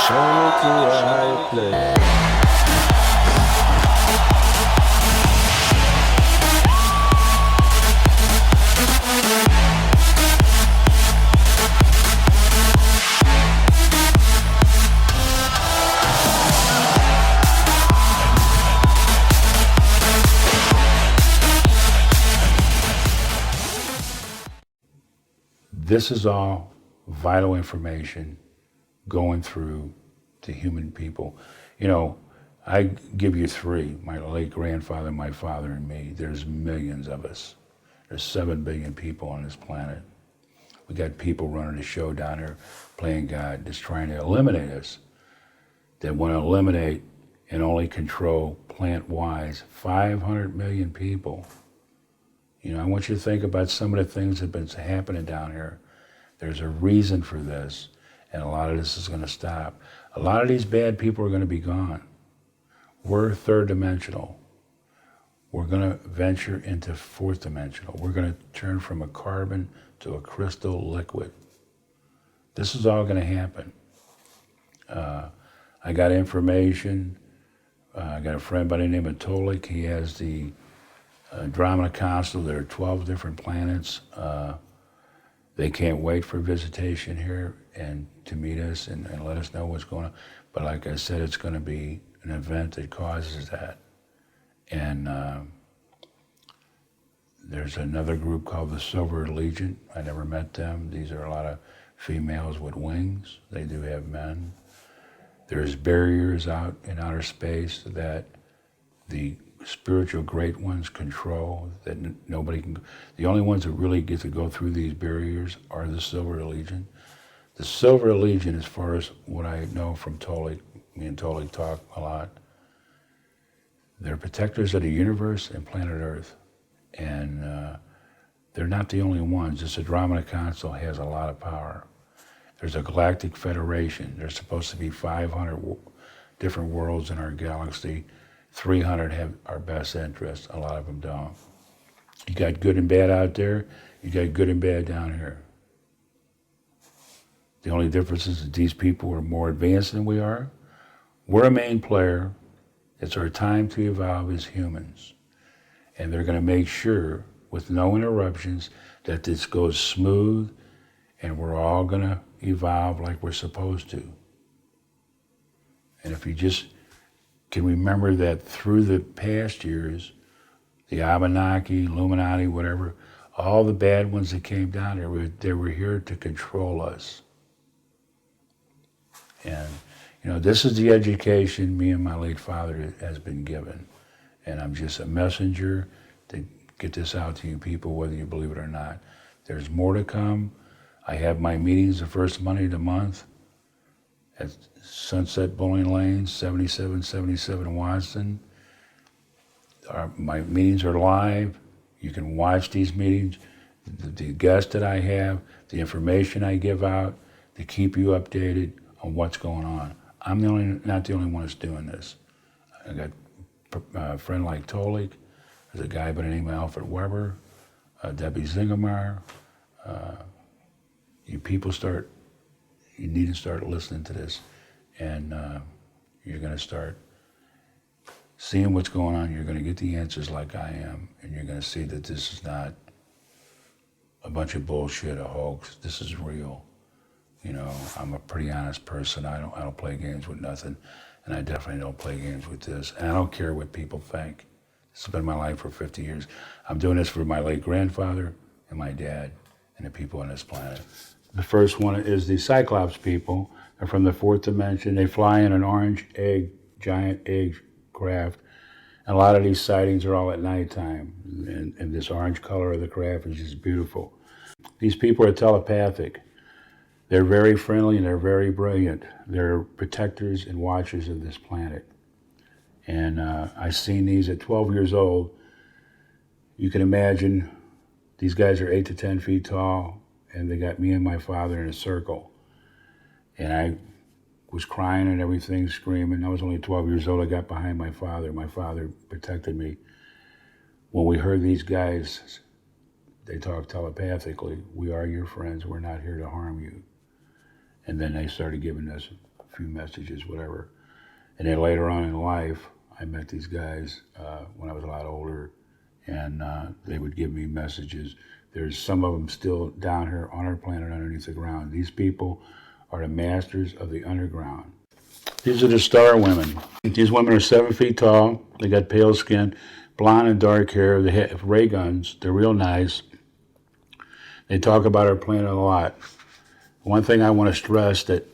Show me to a higher place. This is all vital information going through to human people. You know, I give you three, my late grandfather, my father, and me. There's millions of us. There's 7 billion people on this planet. We got people running the show down here, playing God, just trying to eliminate us. They want to eliminate and only control plant-wise 500 million people. You know, I want you to think about some of the things that have been happening down here. There's a reason for this, and a lot of this is going to stop. A lot of these bad people are going to be gone. We're third dimensional. We're going to venture into fourth dimensional. We're going to turn from a carbon to a crystal liquid. This is all going to happen. I got information. I got a friend by the name of Tolec. He has the Andromeda Council. There are 12 different planets. They can't wait for visitation here and to meet us and let us know what's going on. But like I said, it's going to be an event that causes that. And there's another group called the Silver Legion. I never met them. These are a lot of females with wings. They do have men. There's barriers out in outer space that the spiritual great ones control, that nobody can. The only ones that really get to go through these barriers are the Silver Legion. The Silver Legion, as far as what I know from Tolec, me and Tolec talk a lot, they're protectors of the universe and planet Earth. And they're not the only ones. This Andromeda Council has a lot of power. There's a galactic federation. There's supposed to be 500 different worlds in our galaxy. 300 have our best interests, a lot of them don't. You got good and bad out there, you got good and bad down here. The only difference is that these people are more advanced than we are. We're a main player. It's our time to evolve as humans. And they're gonna make sure, with no interruptions, that this goes smooth and we're all gonna evolve like we're supposed to. And if you just can remember that through the past years, the Abenaki, Illuminati, whatever, all the bad ones that came down there, they were here to control us. And, you know, this is the education me and my late father has been given. And I'm just a messenger to get this out to you people, whether you believe it or not. There's more to come. I have my meetings the first Monday of the month at Sunset Bowling Lane, 7777 Watson. My meetings are live. You can watch these meetings. The guests that I have, the information I give out to keep you updated on what's going on. I'm not the only one that's doing this. I got a friend like Tolec. There's a guy by the name of Alfred Weber, Debbie Zingemeyer. You need to start listening to this, and you're going to start seeing what's going on. You're going to get the answers like I am, and you're going to see that this is not a bunch of bullshit, a hoax. This is real. You know, I'm a pretty honest person. I don't play games with nothing, and I definitely don't play games with this. And I don't care what people think. This has been my life for 50 years. I'm doing this for my late grandfather and my dad and the people on this planet. The first one is the Cyclops people. They're from the fourth dimension. They fly in an orange egg, giant egg craft. And a lot of these sightings are all at nighttime. And this orange color of the craft is just beautiful. These people are telepathic. They're very friendly and they're very brilliant. They're protectors and watchers of this planet. And I've seen these at 12 years old. You can imagine these guys are 8 to 10 feet tall, and they got me and my father in a circle. And I was crying and everything, screaming. I was only 12 years old. I got behind my father. My father protected me. When we heard these guys, they talked telepathically. We are your friends. We're not here to harm you. And then they started giving us few messages, whatever. And then later on in life, I met these guys when I was a lot older, and they would give me messages. There's some of them still down here on our planet underneath the ground. These people are the masters of the underground. These are the star women. These women are 7 feet tall. They got pale skin, blonde and dark hair. They have ray guns. They're real nice. They talk about our planet a lot. One thing I want to stress, that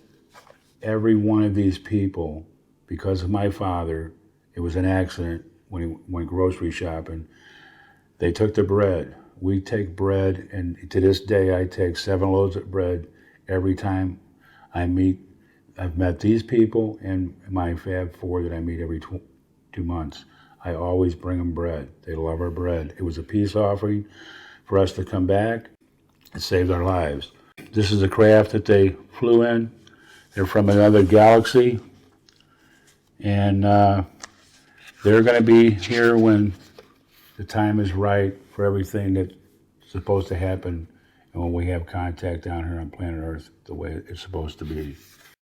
every one of these people, because of my father, it was an accident when he went grocery shopping, they took the bread. We take bread, and to this day I take 7 loaves of bread every time I meet. I've met these people and my Fab Four that I meet every 2 months. I always bring them bread. They love our bread. It was a peace offering for us to come back. It saved our lives. This is the craft that they flew in. They're from another galaxy, and they're going to be here when the time is right for everything that's supposed to happen, and when we have contact down here on planet Earth the way it's supposed to be.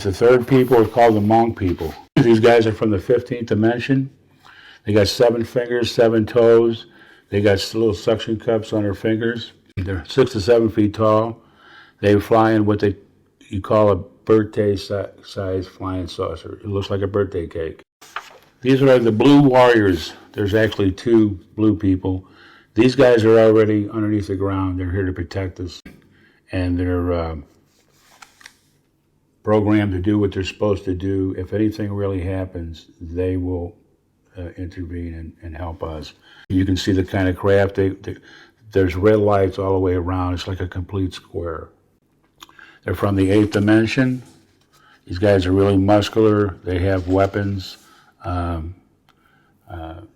The third people are called the monk people. These guys are from the 15th dimension. They got 7 fingers, 7 toes. They got little suction cups on their fingers. They're 6 to 7 feet tall. They fly in what you call a birthday-size flying saucer. It looks like a birthday cake. These are the blue warriors. There's actually 2 blue people. These guys are already underneath the ground. They're here to protect us, and they're programmed to do what they're supposed to do. If anything really happens, they will intervene and help us. You can see the kind of craft. There's red lights all the way around. It's like a complete square. They're from the 8th dimension. These guys are really muscular. They have weapons.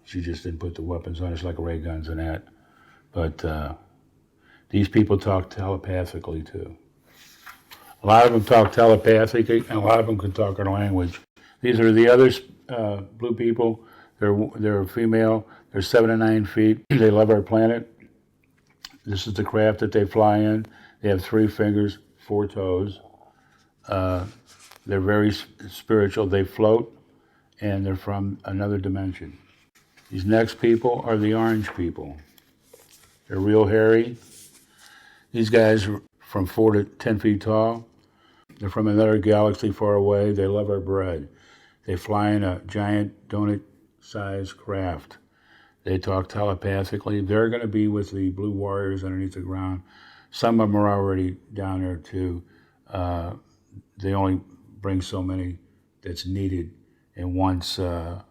She just didn't put the weapons on. It's like ray guns and that. But these people talk telepathically too. A lot of them talk telepathically, and a lot of them can talk our language. These are the other blue people. They're female. They're 7 to 9 feet. They love our planet. This is the craft that they fly in. They have 3 fingers, 4 toes. They're very spiritual. They float, and they're from another dimension. These next people are the orange people. They're real hairy. These guys are from 4 to 10 feet tall. They're from another galaxy far away. They love our bread. They fly in a giant donut-sized craft. They talk telepathically. They're going to be with the blue warriors underneath the ground. Some of them are already down there too. They only bring so many that's needed. And once the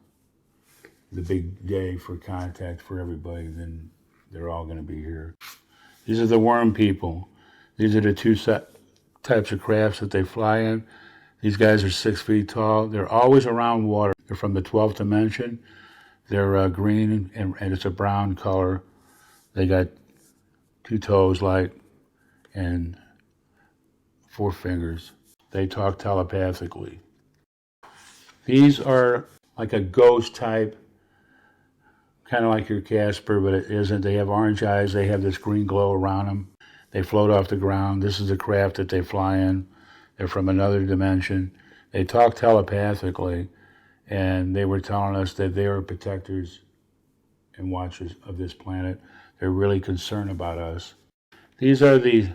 big day for contact for everybody, then they're all going to be here. These are the worm people. These are the 2 types of crafts that they fly in. These guys are 6 feet tall. They're always around water. They're from the 12th dimension. They're green, and it's a brown color. They got 2 toes, and 4 fingers. They talk telepathically. These are like a ghost type, kind of like your Casper, but it isn't. They have orange eyes. They have this green glow around them. They float off the ground. This is the craft that they fly in. They're from another dimension. They talk telepathically, and they were telling us that they are protectors and watchers of this planet. They're really concerned about us. These are the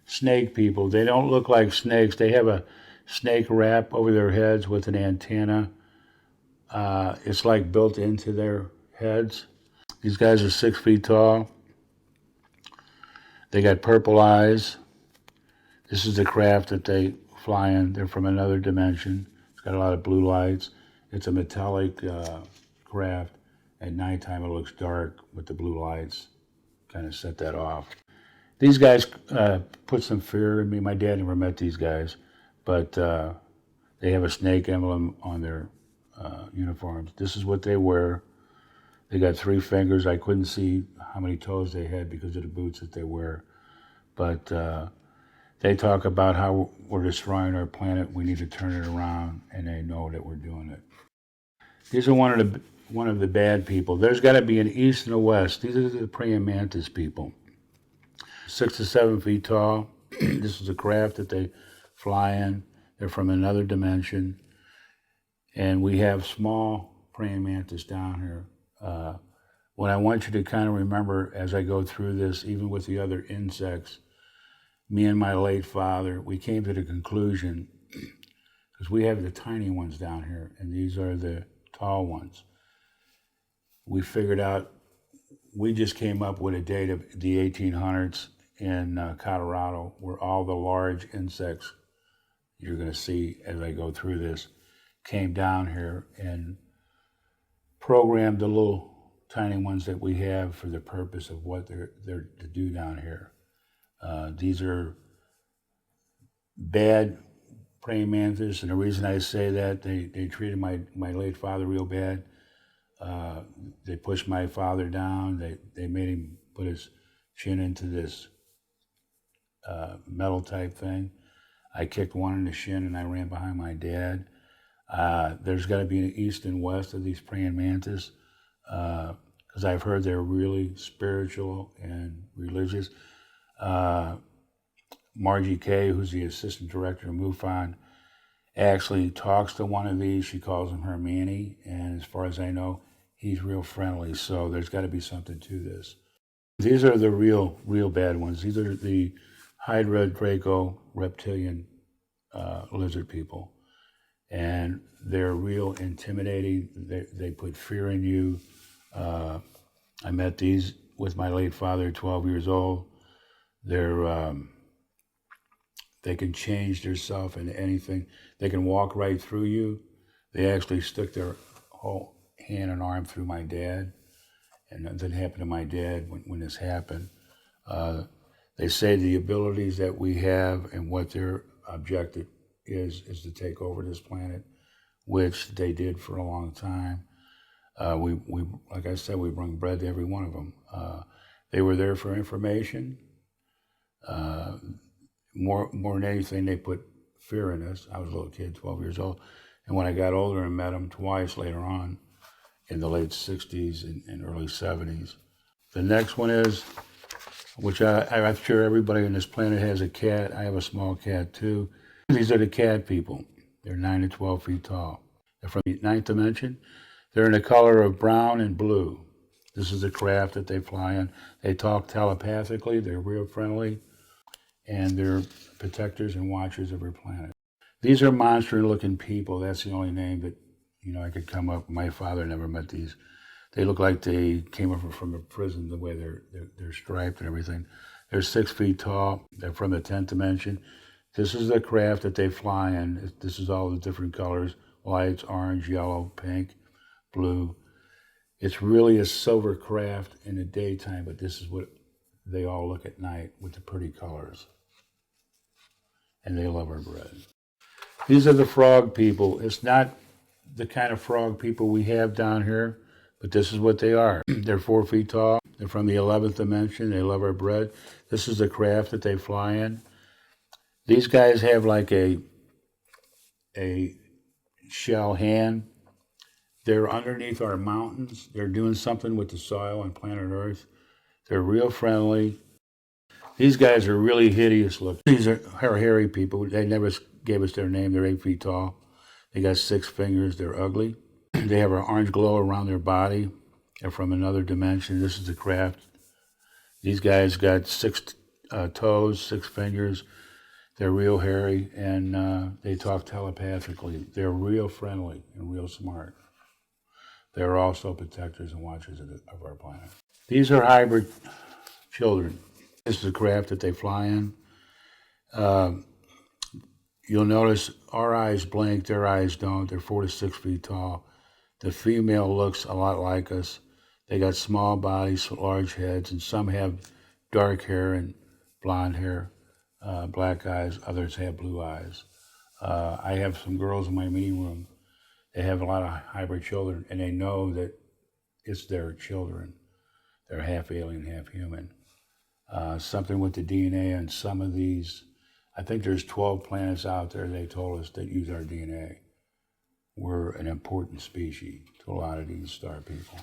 snake people. They don't look like snakes. They have a snake wrap over their heads with an antenna. It's like built into their heads. These guys are 6 feet tall. They got purple eyes. This is the craft that they fly in. They're from another dimension. It's got a lot of blue lights. It's a metallic craft. At nighttime it looks dark with the blue lights. Kind of set that off. These guys put some fear in me. My dad never met these guys, but they have a snake emblem on their uniforms. This is what they wear. They got 3 fingers. I couldn't see how many toes they had because of the boots that they wear. But they talk about how we're destroying our planet. We need to turn it around, and they know that we're doing it. These are one of the bad people. There's got to be an east and a west. These are the praying mantis people. 6 to 7 feet tall. This is a craft that they fly in. They're from another dimension. And we have small praying mantis down here. What I want you to kind of remember as I go through this, even with the other insects, me and my late father, we came to the conclusion, because we have the tiny ones down here, and these are the tall ones. We figured out, we just came up with a date of the 1800s in Colorado, where all the large insects you're going to see as I go through this came down here and programmed the little tiny ones that we have for the purpose of what they're to do down here. These are bad praying mantis, and the reason I say that, they treated my late father real bad. They pushed my father down. They made him put his chin into this metal type thing. I kicked one in the shin and I ran behind my dad. There's got to be an east and west of these praying mantis, because I've heard they're really spiritual and religious. Margie Kay, who's the assistant director of MUFON, actually talks to one of these. She calls him her Manny, and as far as I know, he's real friendly, so there's got to be something to this. These are the real bad ones. These are the Hydra Draco reptilian lizard people. And they're real intimidating. They put fear in you. I met these with my late father, 12 years old. They can change themselves into anything. They can walk right through you. They actually stuck their whole hand and arm through my dad. And nothing happened to my dad when this happened. They say the abilities that we have and what their objective is to take over this planet, which they did for a long time. We like I said, we bring bread to every one of them. They were there for information. More than anything, they put fear in us. I was a little kid, 12 years old. And when I got older and met them twice later on, in the late 60s and early 70s. The next one is, which I'm sure everybody on this planet has a cat. I have a small cat too. These are the CAD people. They're 9 to 12 feet tall. They're from the 9th dimension. They're in the color of brown and blue. This is the craft that they fly in. They talk telepathically. They're real friendly. And they're protectors and watchers of our planet. These are monster-looking people. That's the only name that I could come up. My father never met these. They look like they came up from a prison, the way they're striped and everything. They're 6 feet tall. They're from the 10th dimension. This is the craft that they fly in. This is all the different colors: lights, orange, yellow, pink, blue. It's really a silver craft in the daytime, but this is what they all look at night with the pretty colors. And they love our bread. These are the frog people. It's not the kind of frog people we have down here, but this is what they are. They're 4 feet tall. They're from the 11th dimension. They love our bread. This is the craft that they fly in. These guys have like a shell hand. They're underneath our mountains. They're doing something with the soil on planet Earth. They're real friendly. These guys are really hideous looking. These are hairy people. They never gave us their name. They're 8 feet tall. They got 6 fingers. They're ugly. They have an orange glow around their body. They're from another dimension. This is the craft. These guys got 6 toes, 6 fingers. They're real hairy, and they talk telepathically. They're real friendly and real smart. They're also protectors and watchers of our planet. These are hybrid children. This is the craft that they fly in. You'll notice our eyes blink, their eyes don't. They're 4 to 6 feet tall. The female looks a lot like us. They got small bodies, large heads, and some have dark hair and blonde hair, black eyes. Others have blue eyes. I have some girls in my meeting room. They have a lot of hybrid children, and they know that it's their children. They're half alien, half human. Something with the DNA on some of these. I think there's 12 planets out there, they told us, that use our DNA. We're an important species to a lot of these star people.